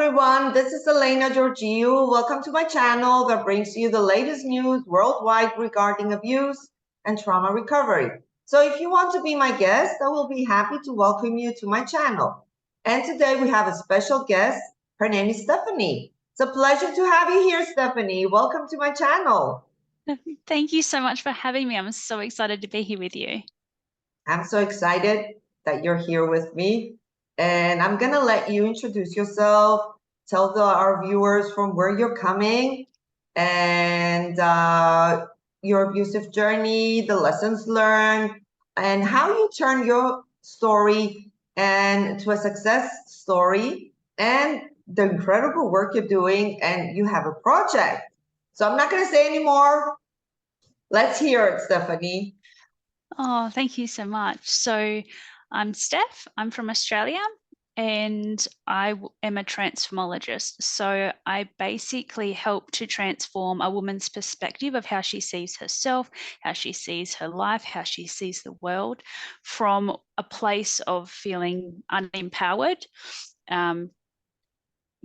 everyone. This is Elena Georgiou. Welcome to my channel that brings you the latest news worldwide regarding abuse and trauma recovery. So if you want to be my guest, I will be happy to welcome you to my channel. And today we have a special guest. Her name is Stephanie. It's a pleasure to have you here, Stephanie. Welcome to my channel. Thank you so much for having me. I'm so excited to be here with you. I'm so excited that you're here with me. And I'm going to let you introduce yourself, tell our viewers from where you're coming and your abusive journey, the lessons learned, and how you turn your story to a success story, and the incredible work you're doing, and you have a project. So I'm not going to say any more. Let's hear it, Stephanie. Oh, thank you so much. So I'm Steph. I'm from Australia and I am a transformologist. So I basically help to transform a woman's perspective of how she sees herself, how she sees her life, how she sees the world from a place of feeling unempowered.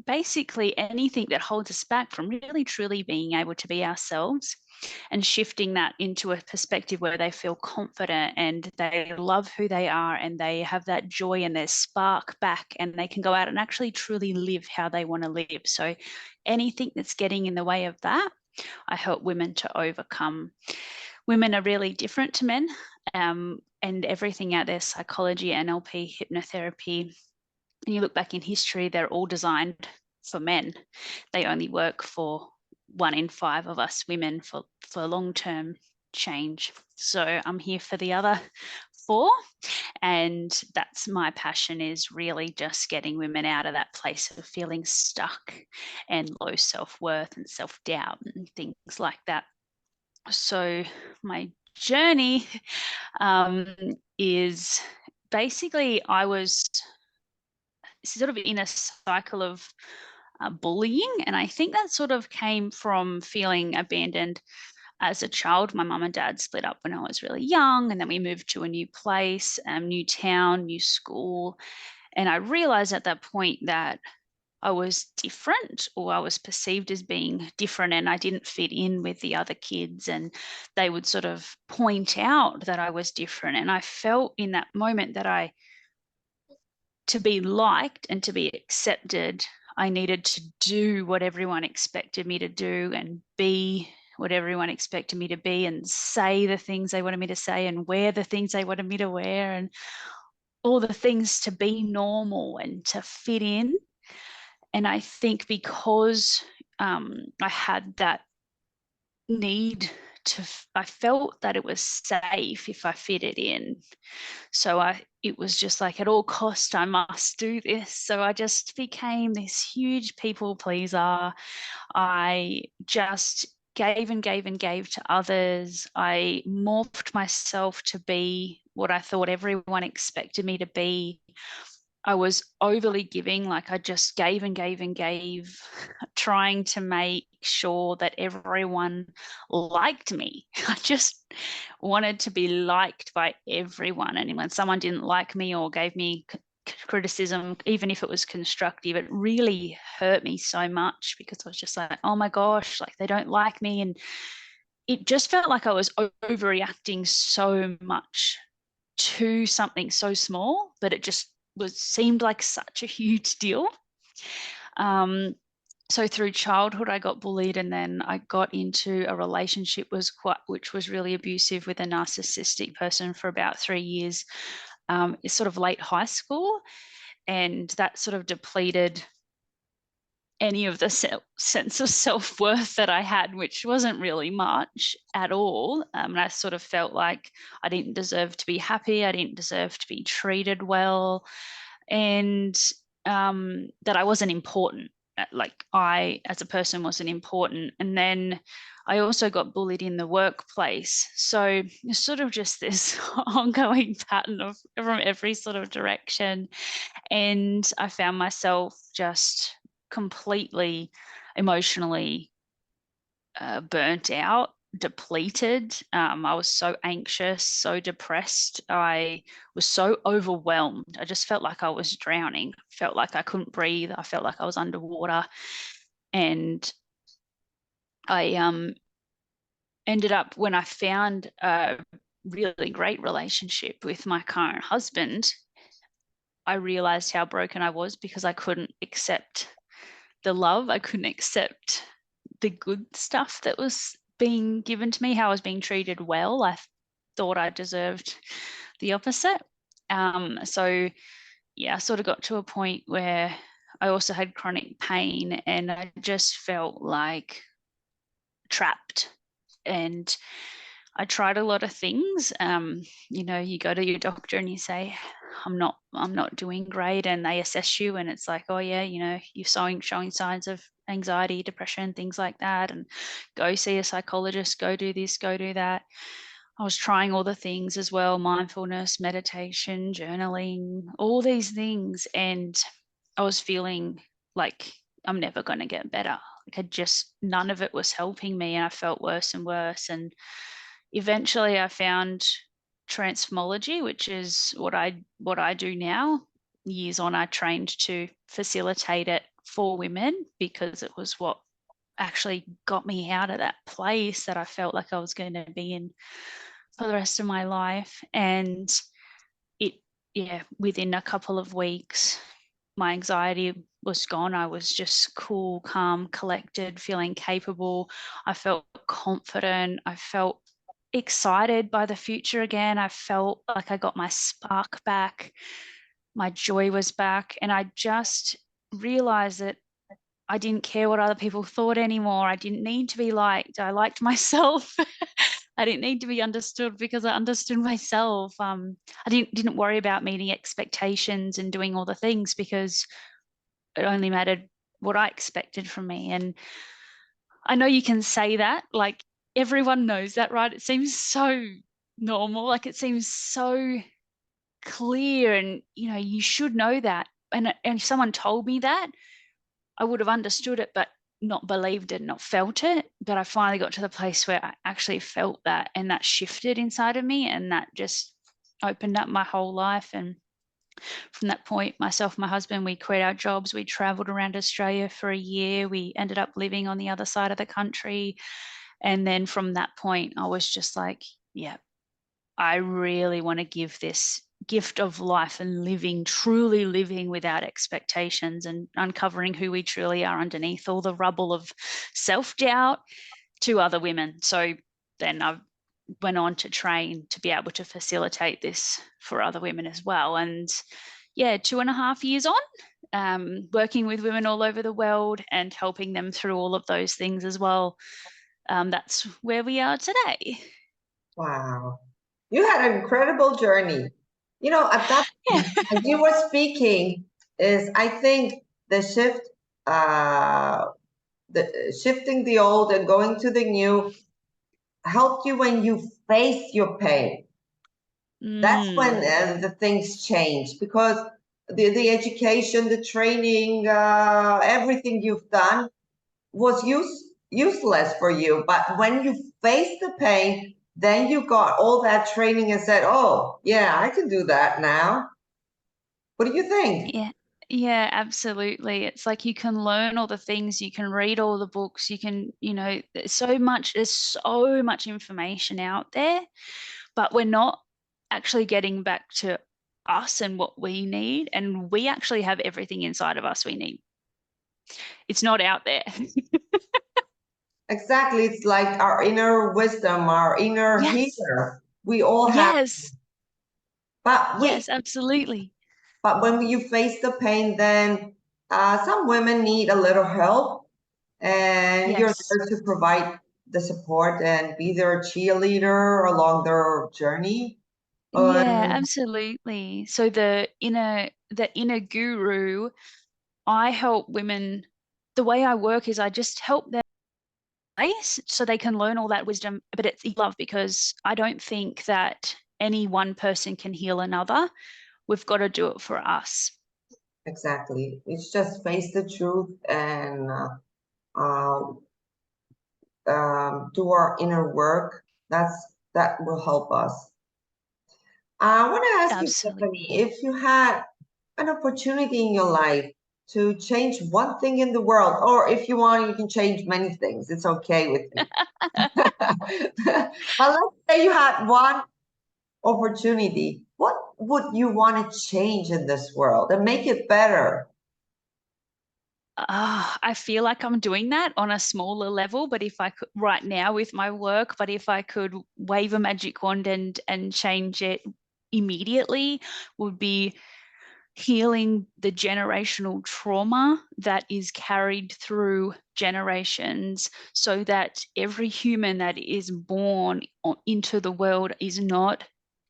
Basically anything that holds us back from really truly being able to be ourselves, and shifting that into a perspective where they feel confident and they love who they are and they have that joy and their spark back and they can go out and actually truly live how they want to live. So anything that's getting in the way of that, I help women to overcome. Women are really different to men, and everything out there, psychology, NLP, hypnotherapy, and you look back in history, they're all designed for men. They only work for 1 in 5 of us women for long-term change. So I'm here for the other 4, and that's my passion, is really just getting women out of that place of feeling stuck and low self-worth and self-doubt and things like that. So my journey is basically, I was sort of in a cycle of bullying. And I think that sort of came from feeling abandoned as a child. My mum and dad split up when I was really young, and then we moved to a new place, new town, new school. And I realized at that point that I was different, or I was perceived as being different, and I didn't fit in with the other kids, and they would sort of point out that I was different. And I felt in that moment that to be liked and to be accepted, I needed to do what everyone expected me to do and be what everyone expected me to be and say the things they wanted me to say and wear the things they wanted me to wear and all the things to be normal and to fit in. And I think because I had that need I felt that it was safe if I fitted in. So it was just like, at all cost, I must do this. So I just became this huge people pleaser. I just gave and gave and gave to others. I morphed myself to be what I thought everyone expected me to be. I was overly giving, like I just gave and gave and gave, trying to make sure that everyone liked me. I just wanted to be liked by everyone. And when someone didn't like me or gave me criticism, even if it was constructive, it really hurt me so much, because I was just like, oh my gosh, like they don't like me. And it just felt like I was overreacting so much to something so small, but it just seemed like such a huge deal. So through childhood, I got bullied, and then I got into a relationship which was really abusive with a narcissistic person for about 3 years. It's sort of late high school, and that sort of depleted any of the sense of self-worth that I had, which wasn't really much at all. And I sort of felt like I didn't deserve to be happy. I didn't deserve to be treated well, and that I wasn't important. Like I, as a person, wasn't important. And then I also got bullied in the workplace. So it's sort of just this ongoing pattern from every sort of direction. And I found myself just completely emotionally burnt out, depleted. I was so anxious, so depressed. I was so overwhelmed. I just felt like I was drowning, felt like I couldn't breathe. I felt like I was underwater. And I ended up, when I found a really great relationship with my current husband, I realized how broken I was because I couldn't accept the love. I couldn't accept the good stuff that was being given to me, how I was being treated well. I thought I deserved the opposite. So yeah, I sort of got to a point where I also had chronic pain and I just felt like trapped. And I tried a lot of things. You go to your doctor and you say, I'm not doing great, and they assess you and it's like, oh yeah, you're showing signs of anxiety, depression, things like that, and go see a psychologist, go do this, go do that. I was trying all the things as well, mindfulness, meditation, journaling, all these things, and I was feeling like I'm never going to get better. None of it was helping me, and I felt worse and worse. And eventually I found transformology, which is what I do now. Years on, I trained to facilitate it for women because it was what actually got me out of that place that I felt like I was going to be in for the rest of my life. And within a couple of weeks, my anxiety was gone. I was just cool, calm, collected, feeling capable. I felt confident. I felt excited by the future again. I felt like I got my spark back. My joy was back. And I just realized that I didn't care what other people thought anymore. I didn't need to be liked. I liked myself. I didn't need to be understood because I understood myself. I didn't worry about meeting expectations and doing all the things because it only mattered what I expected from me. And I know you can say that, like everyone knows that, right? It seems so normal, like it seems so clear, and you should know that. And if someone told me that, I would have understood it, but not believed it, not felt it. But I finally got to the place where I actually felt that, and that shifted inside of me, and that just opened up my whole life. And from that point, myself and my husband, we quit our jobs. We traveled around Australia for a year. We ended up living on the other side of the country. And then from that point, I was just like, yeah, I really want to give this gift of life and truly living without expectations and uncovering who we truly are underneath all the rubble of self-doubt to other women. So then I went on to train to be able to facilitate this for other women as well. And yeah, 2.5 years on, working with women all over the world and helping them through all of those things as well. That's where we are today. Wow. You had an incredible journey. At that Yeah. as you were speaking, I think the shifting the old and going to the new helped you when you face your pain. That's when the things change, because the education, the training, everything you've done was useless for you. But when you faced the pain, then you got all that training and said, oh, yeah, I can do that now. What do you think? Yeah. Yeah, absolutely. It's like you can learn all the things, you can read all the books, you can, there's so much information out there, but we're not actually getting back to us and what we need. And we actually have everything inside of us we need. It's not out there. Exactly. It's like our inner wisdom, our inner Yes. healer. We all have, Yes. but Yes, absolutely. when you face the pain, then some women need a little help, and you're Yes. there to provide the support and be their cheerleader along their journey. Yeah, Um, absolutely. So the inner guru, I help women. The way I work is I just help them place so they can learn all that wisdom, but it's love, because I don't think that any one person can heal another. We've got to do it for us. exactly. It's just face the truth and uh, do our inner work, that will help us. I want to ask you, Absolutely. Stephanie, if you had an opportunity in your life to change one thing in the world, or if you want, you can change many things. It's okay with me. But let's say you had one opportunity. What would you want to change in this world and make it better? I feel like I'm doing that on a smaller level, but if I could right now with my work, but if I could wave a magic wand and change it immediately, would be healing the generational trauma that is carried through generations so that every human that is born into the world is not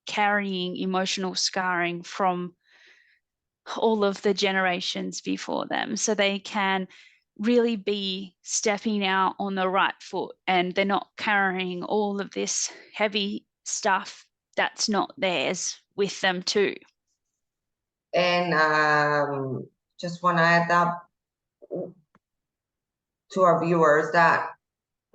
carrying emotional scarring from all of the generations before them, so they can really be stepping out on the right foot and they're not carrying all of this heavy stuff that's not theirs with them too. And just want to add up to our viewers that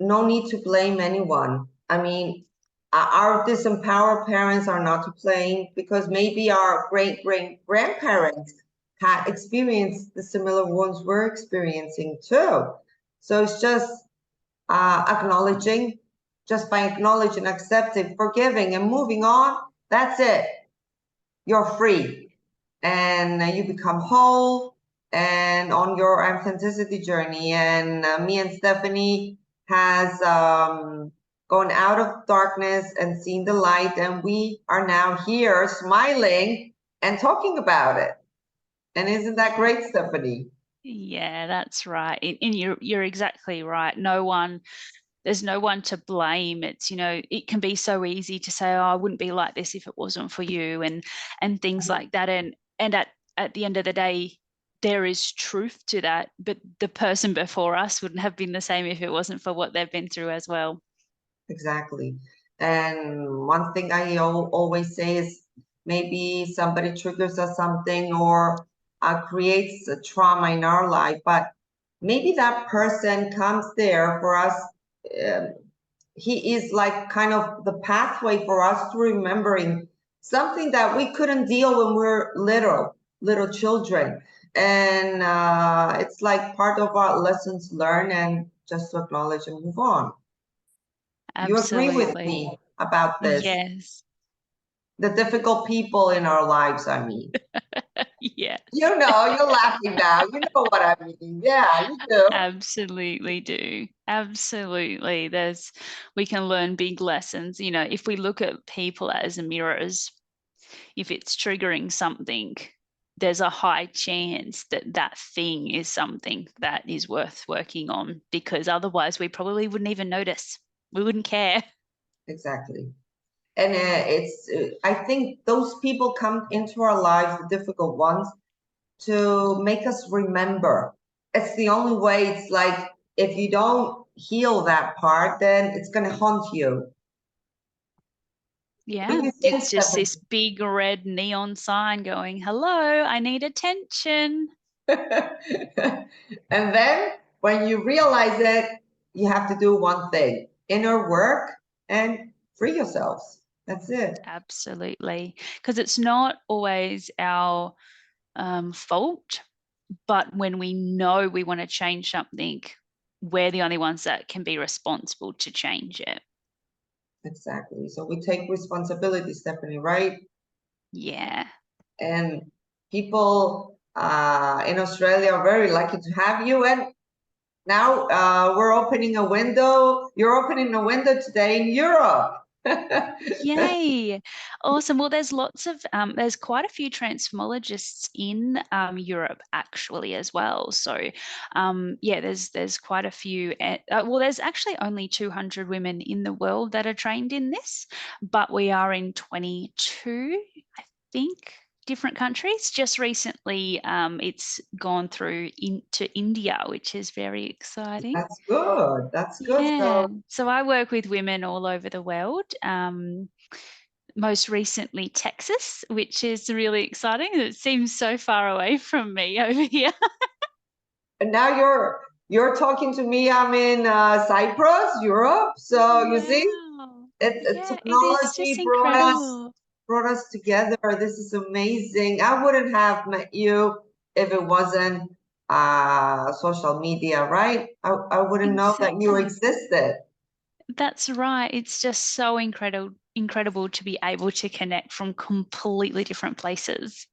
no need to blame anyone. I mean, our disempowered parents are not to blame because maybe our great grandparents had experienced the similar ones we're experiencing too. So it's just acknowledging, just by acknowledging, accepting, forgiving, and moving on. That's it. You're free, and you become whole and on your authenticity journey. And me and Stephanie has gone out of darkness and seen the light, and we are now here smiling and talking about it. And isn't that great, Stephanie? Yeah, that's right. And you're exactly right. There's no one to blame. It's, it can be so easy to say, oh, I wouldn't be like this if it wasn't for you, and things like that. And at the end of the day, there is truth to that, but the person before us wouldn't have been the same if it wasn't for what they've been through as well. Exactly. And one thing I always say is maybe somebody triggers us something or creates a trauma in our life, but maybe that person comes there for us. um, he is like kind of the pathway for us to remembering something that we couldn't deal when we were little children. And it's like part of our lessons learned, and just to acknowledge and move on. You agree with Absolutely. me about this? Yes. The difficult people in our lives, I mean. Yes. You know, you're laughing now. You know what I mean. Yeah, you do. Absolutely do. Absolutely. We can learn big lessons. If we look at people as mirrors, if it's triggering something, there's a high chance that that thing is something that is worth working on, because otherwise we probably wouldn't even notice. We wouldn't care. Exactly. And I think those people come into our lives, the difficult ones, to make us remember. It's the only way. It's like if you don't heal that part, then it's going to haunt you. What Yeah, do you think, it's just Stephanie? this big red neon sign going, hello, I need attention. And then when you realize it, you have to do one thing: inner work and free yourselves. That's it. Absolutely. Because it's not always our fault, but when we know we want to change something, we're the only ones that can be responsible to change it. Exactly. So we take responsibility, Stephanie, right? Yeah. And people in Australia are very lucky to have you. And now we're opening a window. You're opening a window today in Europe. Yay. Awesome. Well, there's quite a few transformologists in Europe actually as well. So yeah, there's quite a few. Well, there's actually only 200 women in the world that are trained in this, but we are in 22, I think, different countries. Just recently, it's gone through into India, which is very exciting. That's good. That's good. Yeah. So So I work with women all over the world. Most recently Texas, which is really exciting. It seems so far away from me over here. and now You're talking to me. I'm in Cyprus, Europe. So you see, Wow. Yeah, it is just technology incredible. brought us together. This is amazing. I wouldn't have met you if it wasn't social media, right? I wouldn't know that you Exactly. existed. That's right. It's just so incredible to be able to connect from completely different places.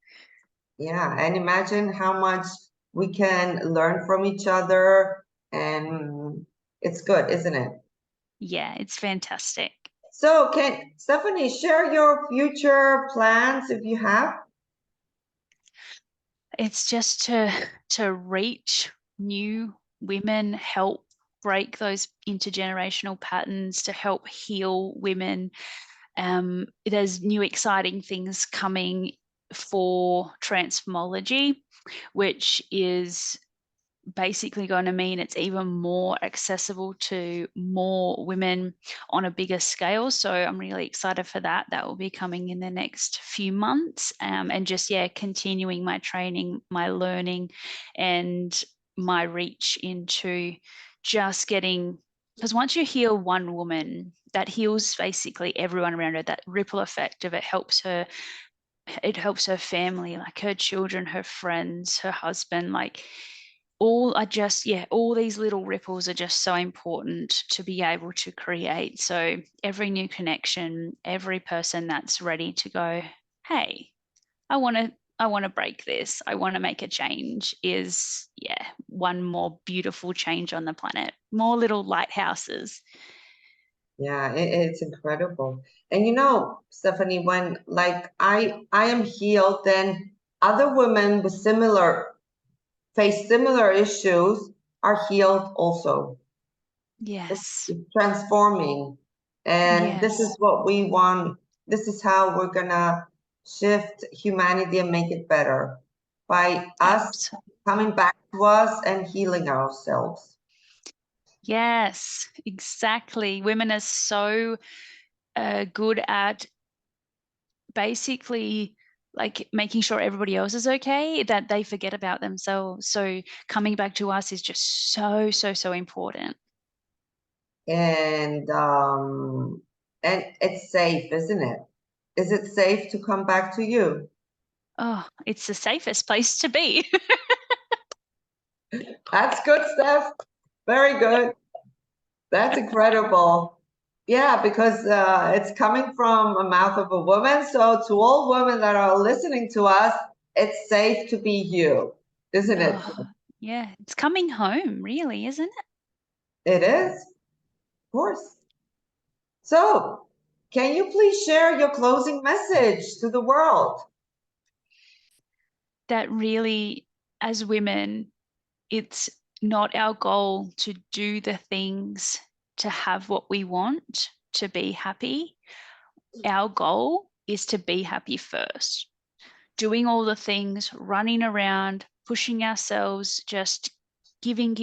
Yeah, and imagine how much we can learn from each other, and it's good, isn't it? Yeah, it's fantastic. So, can Stephanie share your future plans if you have? It's just to reach new women, help break those intergenerational patterns, to help heal women. There's new exciting things coming for transformology, which is basically going to mean it's even more accessible to more women on a bigger scale. So I'm really excited for that. That will be coming in the next few months. And just, yeah, continuing my training, my learning, and my reach into just getting, because once you heal one woman, that heals basically everyone around her. That ripple effect of it helps her family, like her children, her friends, her husband, like all these little ripples are just so important to be able to create. So every new connection, every person that's ready to go, hey, I want to break this, I want to make a change, is, yeah, one more beautiful change on the planet, more little lighthouses. Yeah, it's incredible. And you know, Stephanie, when like I am healed, then other women with similar face similar issues are healed also. Yes. It's transforming. And this is Yes. what we want. This is how we're gonna shift humanity and make it better by us Absolutely. coming back to us and healing ourselves. Yes, exactly. Women are so good at basically like making sure everybody else is okay, that they forget about themselves. So coming back to us is just so important. And it's safe, isn't it? Is it safe to come back to you? Oh, it's the safest place to be. That's good, Steph. Very good. That's incredible. Yeah, because it's coming from a mouth of a woman. So to all women that are listening to us, it's safe to be you, isn't it? Oh, yeah, it's coming home, really, isn't it? It is, of course. So, can you please share your closing message to the world? That really, as women, it's not our goal to do the things to have what we want, to be happy. Our goal is to be happy first. Doing all the things, running around, pushing ourselves, just giving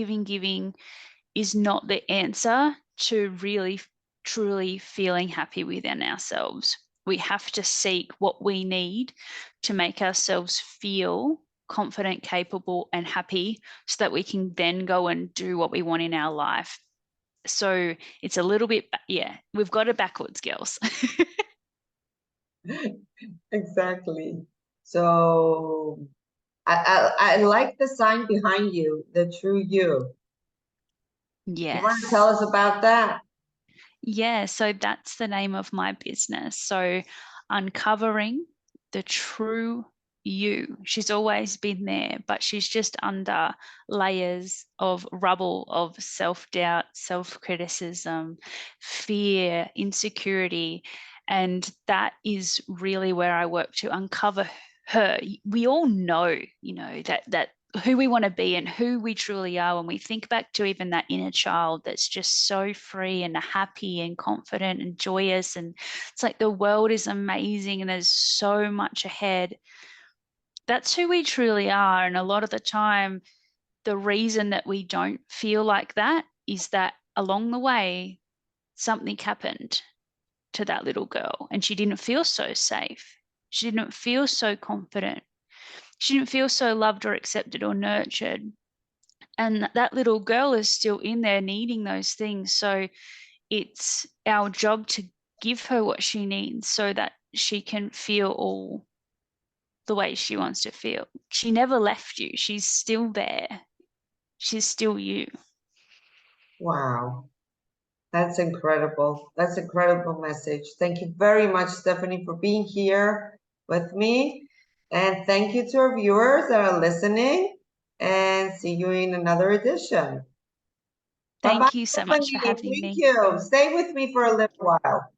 is not the answer to really, truly feeling happy within ourselves. We have to seek what we need to make ourselves feel confident, capable, and happy so that we can then go and do what we want in our life. So it's a little bit, yeah, we've got it backwards, girls. Exactly. So, I like the sign behind you, the true you. You want to tell Yes. us about that? Yeah, so that's the name of my business. So uncovering the true you. She's always been there, but she's just under layers of rubble of self-doubt, self-criticism, fear, insecurity. And that is really where I work to uncover her. We all know, that who we want to be and who we truly are when we think back to even that inner child that's just so free and happy and confident and joyous, and it's like the world is amazing and there's so much ahead. That's who we truly are. And a lot of the time, the reason that we don't feel like that is that along the way something happened to that little girl and she didn't feel so safe, she didn't feel so confident, she didn't feel so loved or accepted or nurtured. And that little girl is still in there needing those things. So it's our job to give her what she needs so that she can feel all the way she wants to feel. She never left you. She's still there. She's still you. Wow. That's incredible. That's an incredible message. Thank you very much, Stephanie, for being here with me. And thank you to our viewers that are listening. And see you in another edition. Bye-bye, Thank you so much for Stephanie. having Thank me. you. Stay with me for a little while.